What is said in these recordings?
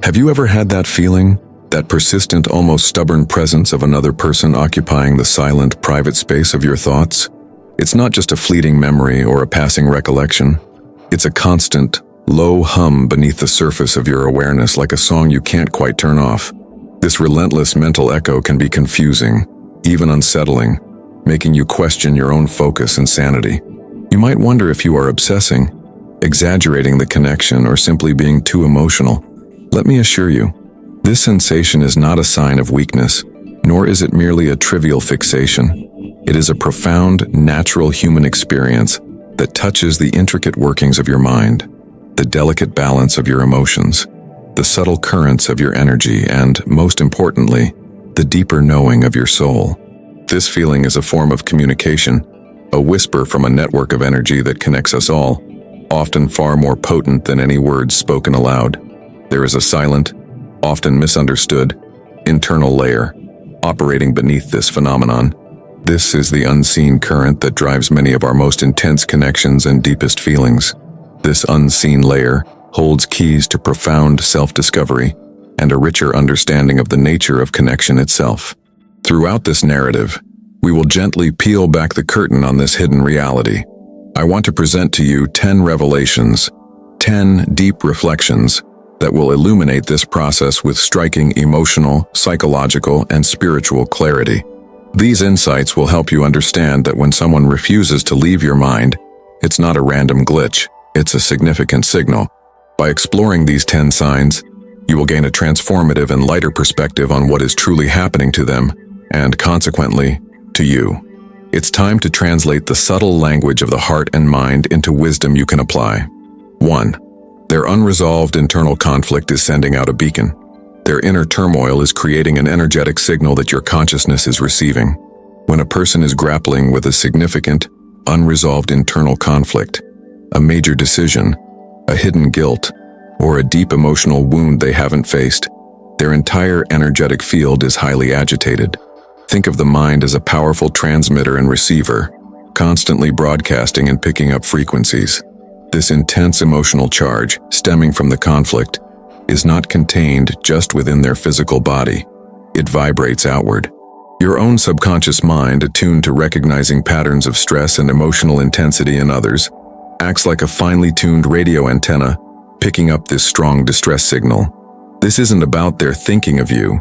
Have you ever had that feeling? That persistent, almost stubborn presence of another person occupying the silent, private space of your thoughts? It's not just a fleeting memory or a passing recollection. It's a constant, low hum beneath the surface of your awareness, like a song you can't quite turn off. This relentless mental echo can be confusing, even unsettling, making you question your own focus and sanity. You might wonder if you are obsessing, exaggerating the connection, or simply being too emotional. Let me assure you, this sensation is not a sign of weakness, nor is it merely a trivial fixation. It is a profound, natural human experience that touches the intricate workings of your mind, the delicate balance of your emotions, the subtle currents of your energy, and, most importantly, the deeper knowing of your soul. This feeling is a form of communication, a whisper from a network of energy that connects us all, often far more potent than any words spoken aloud. There is a silent, often misunderstood, internal layer operating beneath this phenomenon. This is the unseen current that drives many of our most intense connections and deepest feelings. This unseen layer holds keys to profound self-discovery and a richer understanding of the nature of connection itself. Throughout this narrative, we will gently peel back the curtain on this hidden reality. I want to present to you 10 revelations, 10 deep reflections that will illuminate this process with striking emotional, psychological, and spiritual clarity. These insights will help you understand that when someone refuses to leave your mind, it's not a random glitch, it's a significant signal. By exploring these 10 signs, you will gain a transformative and lighter perspective on what is truly happening to them, and consequently, to you. It's time to translate the subtle language of the heart and mind into wisdom you can apply. 1. Their unresolved internal conflict is sending out a beacon. Their inner turmoil is creating an energetic signal that your consciousness is receiving. When a person is grappling with a significant, unresolved internal conflict, a major decision, a hidden guilt, or a deep emotional wound they haven't faced, their entire energetic field is highly agitated. Think of the mind as a powerful transmitter and receiver, constantly broadcasting and picking up frequencies. This intense emotional charge, stemming from the conflict, is not contained just within their physical body. It vibrates outward. Your own subconscious mind, attuned to recognizing patterns of stress and emotional intensity in others, acts like a finely tuned radio antenna, picking up this strong distress signal. This isn't about their thinking of you.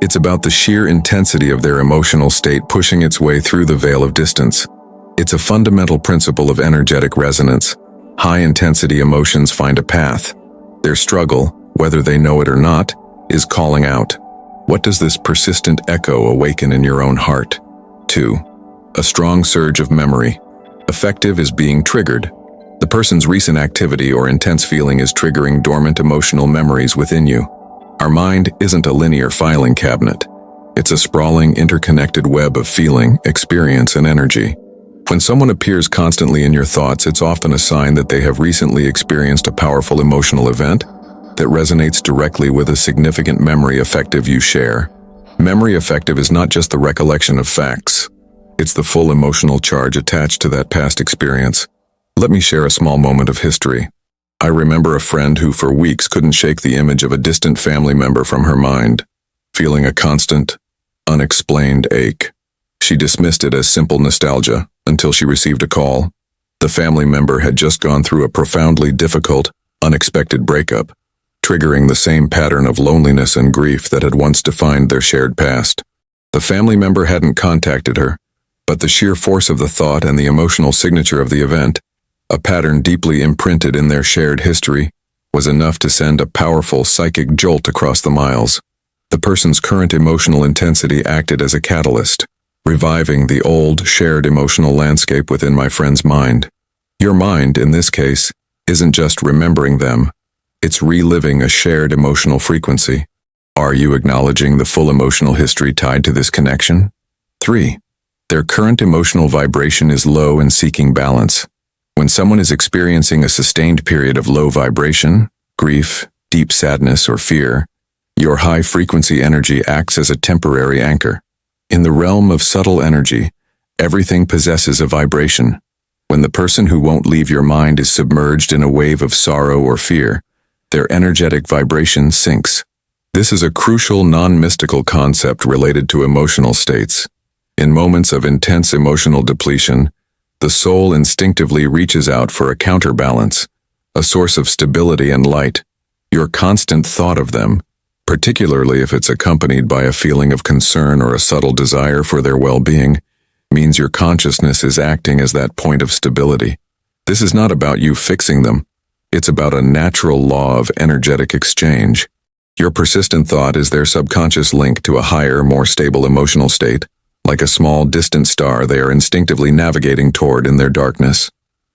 It's about the sheer intensity of their emotional state pushing its way through the veil of distance. It's a fundamental principle of energetic resonance. High-intensity emotions find a path. Their struggle, whether they know it or not, is calling out. What does this persistent echo awaken in your own heart? 2. A strong surge of memory. Affective is being triggered. The person's recent activity or intense feeling is triggering dormant emotional memories within you. Our mind isn't a linear filing cabinet. It's a sprawling, interconnected web of feeling, experience, and energy. When someone appears constantly in your thoughts, it's often a sign that they have recently experienced a powerful emotional event that resonates directly with a significant memory affective you share. Memory affective is not just the recollection of facts. It's the full emotional charge attached to that past experience. Let me share a small moment of history. I remember a friend who for weeks couldn't shake the image of a distant family member from her mind, feeling a constant, unexplained ache. She dismissed it as simple nostalgia until she received a call. The family member had just gone through a profoundly difficult, unexpected breakup, triggering the same pattern of loneliness and grief that had once defined their shared past. The family member hadn't contacted her, but the sheer force of the thought and the emotional signature of the event, a pattern deeply imprinted in their shared history, was enough to send a powerful psychic jolt across the miles. The person's current emotional intensity acted as a catalyst, reviving the old, shared emotional landscape within my friend's mind. Your mind, in this case, isn't just remembering them, it's reliving a shared emotional frequency. Are you acknowledging the full emotional history tied to this connection? 3. Their current emotional vibration is low and seeking balance. When someone is experiencing a sustained period of low vibration, grief, deep sadness, or fear, your high-frequency energy acts as a temporary anchor. In the realm of subtle energy, everything possesses a vibration. When the person who won't leave your mind is submerged in a wave of sorrow or fear, their energetic vibration sinks. This is a crucial non-mystical concept related to emotional states. In moments of intense emotional depletion, the soul instinctively reaches out for a counterbalance, a source of stability and light. Your constant thought of them, particularly if it's accompanied by a feeling of concern or a subtle desire for their well-being, means your consciousness is acting as that point of stability. This is not about you fixing them. It's about a natural law of energetic exchange. Your persistent thought is their subconscious link to a higher, more stable emotional state. Like a small, distant star they are instinctively navigating toward in their darkness.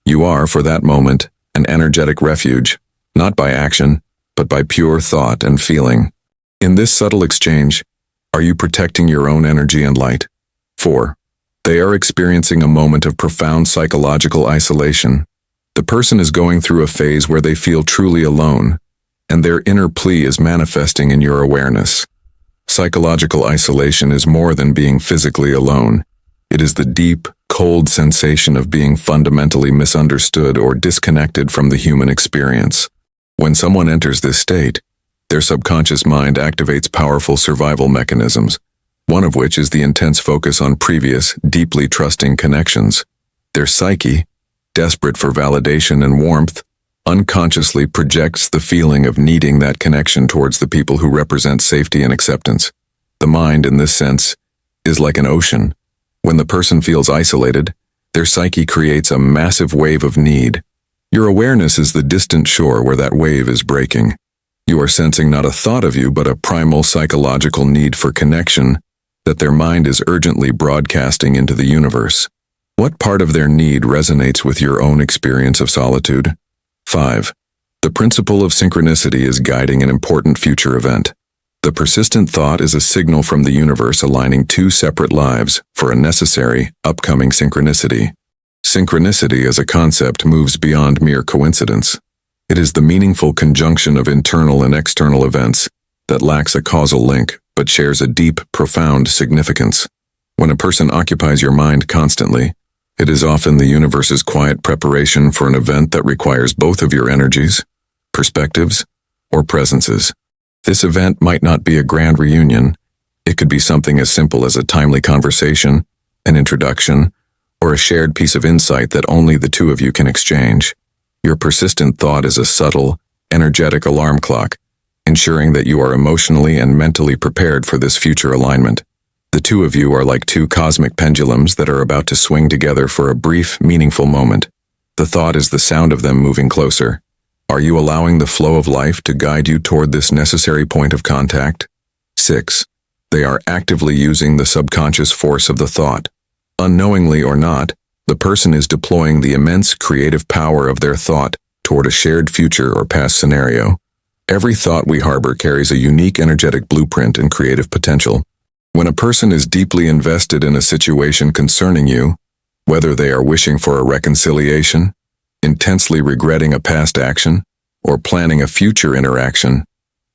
You are, for that moment, an energetic refuge, not by action, but by pure thought and feeling. In this subtle exchange, are you protecting your own energy and light? 4. They are experiencing a moment of profound psychological isolation. The person is going through a phase where they feel truly alone, and their inner plea is manifesting in your awareness. Psychological isolation is more than being physically alone. It is the deep, cold sensation of being fundamentally misunderstood or disconnected from the human experience. When someone enters this state, their subconscious mind activates powerful survival mechanisms, one of which is the intense focus on previous, deeply trusting connections. Their psyche, desperate for validation and warmth, unconsciously projects the feeling of needing that connection towards the people who represent safety and acceptance. The mind, in this sense, is like an ocean. When the person feels isolated, their psyche creates a massive wave of need. Your awareness is the distant shore where that wave is breaking. You are sensing not a thought of you, but a primal psychological need for connection that their mind is urgently broadcasting into the universe. What part of their need resonates with your own experience of solitude? 5. The principle of synchronicity is guiding an important future event. The persistent thought is a signal from the universe aligning two separate lives for a necessary, upcoming synchronicity. Synchronicity as a concept moves beyond mere coincidence. It is the meaningful conjunction of internal and external events that lacks a causal link but shares a deep, profound significance. When a person occupies your mind constantly, it is often the universe's quiet preparation for an event that requires both of your energies, perspectives, or presences. This event might not be a grand reunion. It could be something as simple as a timely conversation, an introduction, or a shared piece of insight that only the two of you can exchange. Your persistent thought is a subtle, energetic alarm clock, ensuring that you are emotionally and mentally prepared for this future alignment. The two of you are like two cosmic pendulums that are about to swing together for a brief, meaningful moment. The thought is the sound of them moving closer. Are you allowing the flow of life to guide you toward this necessary point of contact? 6. They are actively using the subconscious force of the thought. Unknowingly or not, the person is deploying the immense creative power of their thought toward a shared future or past scenario. Every thought we harbor carries a unique energetic blueprint and creative potential. When a person is deeply invested in a situation concerning you, whether they are wishing for a reconciliation, intensely regretting a past action, or planning a future interaction,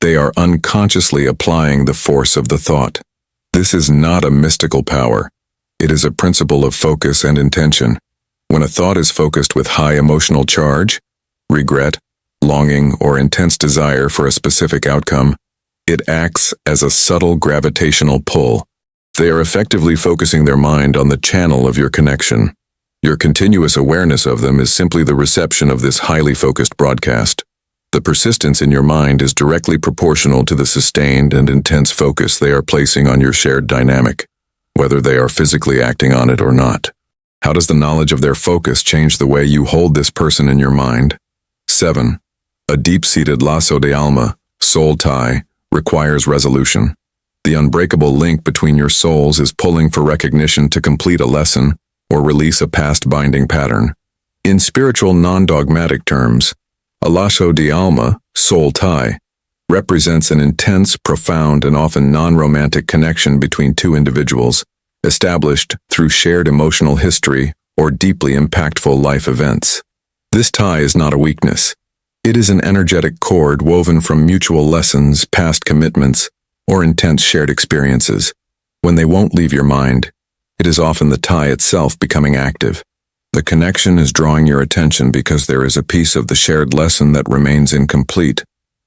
they are unconsciously applying the force of the thought. This is not a mystical power. It is a principle of focus and intention. When a thought is focused with high emotional charge, regret, longing, or intense desire for a specific outcome, it acts as a subtle gravitational pull. They are effectively focusing their mind on the channel of your connection. Your continuous awareness of them is simply the reception of this highly focused broadcast. The persistence in your mind is directly proportional to the sustained and intense focus they are placing on your shared dynamic, whether they are physically acting on it or not. How does the knowledge of their focus change the way you hold this person in your mind? 7. A deep-seated lazo de alma, soul tie, requires resolution. The unbreakable link between your souls is pulling for recognition to complete a lesson or release a past binding pattern. In spiritual non-dogmatic terms, a lazo de alma, soul tie, represents an intense, profound, and often non-romantic connection between two individuals, established through shared emotional history or deeply impactful life events. This tie is not a weakness. It is an energetic cord woven from mutual lessons, past commitments, or intense shared experiences. When they won't leave your mind, it is often the tie itself becoming active. The connection is drawing your attention because there is a piece of the shared lesson that remains incomplete,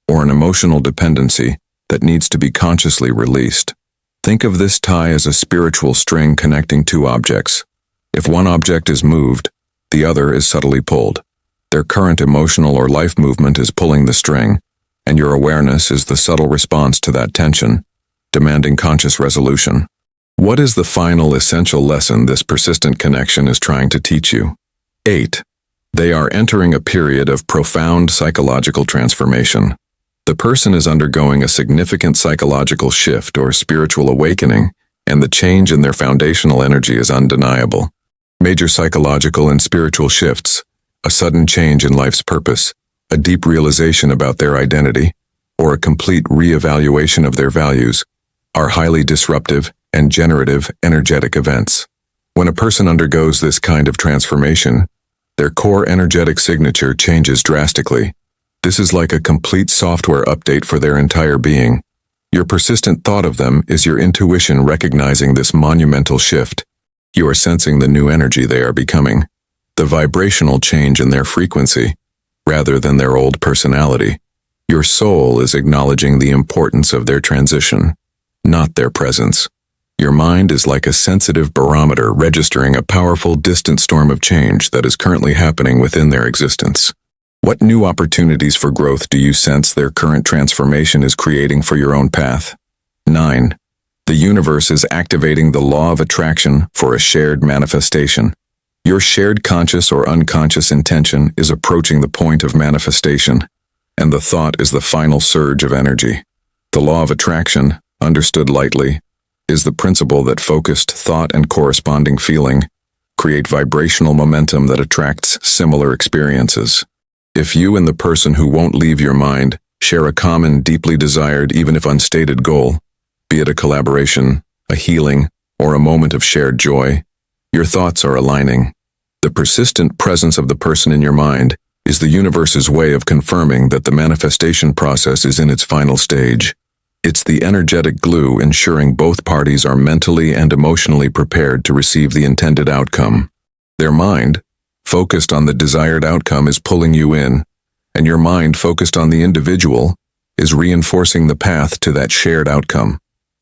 or an emotional dependency that needs to be consciously released. Think of this tie as a spiritual string connecting two objects. If one object is moved, the other is subtly pulled. Their current emotional or life movement is pulling the string, and your awareness is the subtle response to that tension, demanding conscious resolution. What is the final essential lesson this persistent connection is trying to teach you? 8. They are entering a period of profound psychological transformation. The person is undergoing a significant psychological shift or spiritual awakening, and the change in their foundational energy is undeniable. Major psychological and spiritual shifts, a sudden change in life's purpose, a deep realization about their identity, or a complete re-evaluation of their values, are highly disruptive and generative energetic events. When a person undergoes this kind of transformation, their core energetic signature changes drastically. This is like a complete software update for their entire being. Your persistent thought of them is your intuition recognizing this monumental shift. You are sensing the new energy they are becoming, the vibrational change in their frequency, rather than their old personality. Your soul is acknowledging the importance of their transition, not their presence. Your mind is like a sensitive barometer registering a powerful distant storm of change that is currently happening within their existence. What new opportunities for growth do you sense their current transformation is creating for your own path? 9. The universe is activating the law of attraction for a shared manifestation. Your shared conscious or unconscious intention is approaching the point of manifestation, and the thought is the final surge of energy. The law of attraction, understood lightly, is the principle that focused thought and corresponding feeling create vibrational momentum that attracts similar experiences. If you and the person who won't leave your mind share a common, deeply desired, even if unstated goal, be it a collaboration, a healing, or a moment of shared joy, your thoughts are aligning. The persistent presence of the person in your mind is the universe's way of confirming that the manifestation process is in its final stage. It's the energetic glue ensuring both parties are mentally and emotionally prepared to receive the intended outcome. Their mind, focused on the desired outcome, is pulling you in, and your mind, focused on the individual, is reinforcing the path to that shared outcome.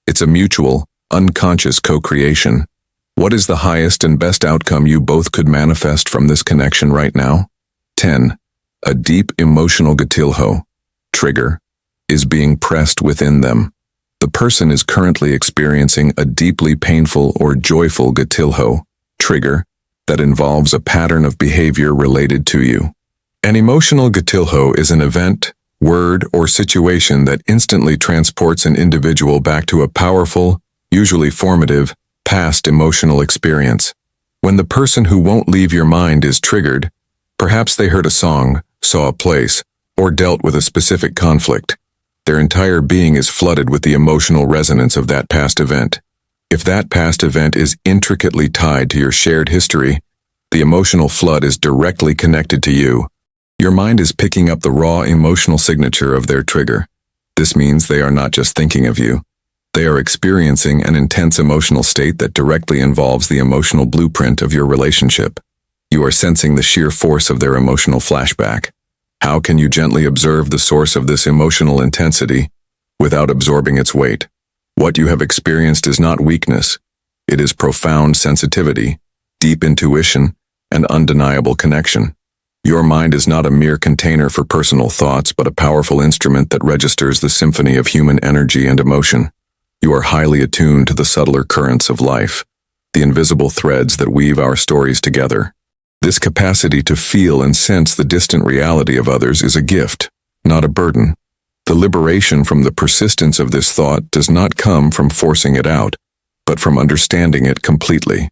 It's a mutual, unconscious co-creation. What is the highest and best outcome you both could manifest from this connection right now? 10. A deep emotional gatilho, trigger, is being pressed within them. The person is currently experiencing a deeply painful or joyful gatilho, trigger, that involves a pattern of behavior related to you. An emotional gatilho is an event, word, or situation that instantly transports an individual back to a powerful, usually formative, past emotional experience. When the person who won't leave your mind is triggered, perhaps they heard a song, saw a place, or dealt with a specific conflict. Their entire being is flooded with the emotional resonance of that past event. If that past event is intricately tied to your shared history, the emotional flood is directly connected to you. Your mind is picking up the raw emotional signature of their trigger. This means they are not just thinking of you. They are experiencing an intense emotional state that directly involves the emotional blueprint of your relationship. You are sensing the sheer force of their emotional flashback. How can you gently observe the source of this emotional intensity without absorbing its weight? What you have experienced is not weakness. It is profound sensitivity, deep intuition, and undeniable connection. Your mind is not a mere container for personal thoughts, but a powerful instrument that registers the symphony of human energy and emotion. You are highly attuned to the subtler currents of life, the invisible threads that weave our stories together. This capacity to feel and sense the distant reality of others is a gift, not a burden. The liberation from the persistence of this thought does not come from forcing it out, but from understanding it completely.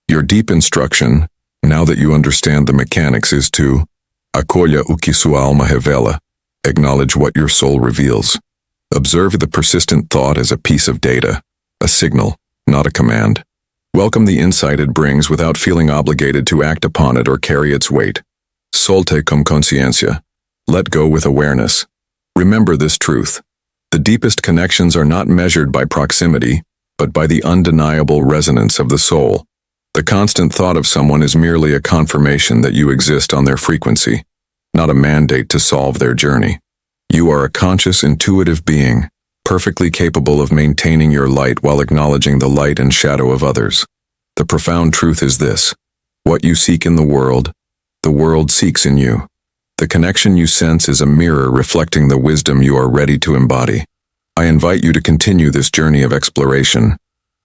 Your deep instruction, now that you understand the mechanics, is to acolha o que sua alma revela, acknowledge what your soul reveals. Observe the persistent thought as a piece of data, a signal, not a command. Welcome the insight it brings without feeling obligated to act upon it or carry its weight. Solte com consciência. Let go with awareness. Remember this truth. The deepest connections are not measured by proximity, but by the undeniable resonance of the soul. The constant thought of someone is merely a confirmation that you exist on their frequency, not a mandate to solve their journey. You are a conscious, intuitive being, perfectly capable of maintaining your light while acknowledging the light and shadow of others. The profound truth is this: what you seek in the world seeks in you. The connection you sense is a mirror reflecting the wisdom you are ready to embody. I invite you to continue this journey of exploration,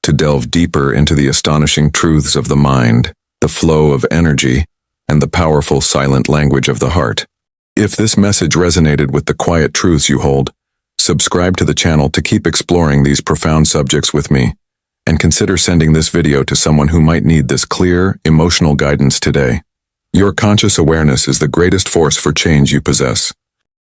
to delve deeper into the astonishing truths of the mind, the flow of energy, and the powerful silent language of the heart. If this message resonated with the quiet truths you hold, subscribe to the channel to keep exploring these profound subjects with me, and consider sending this video to someone who might need this clear, emotional guidance today. Your conscious awareness is the greatest force for change you possess.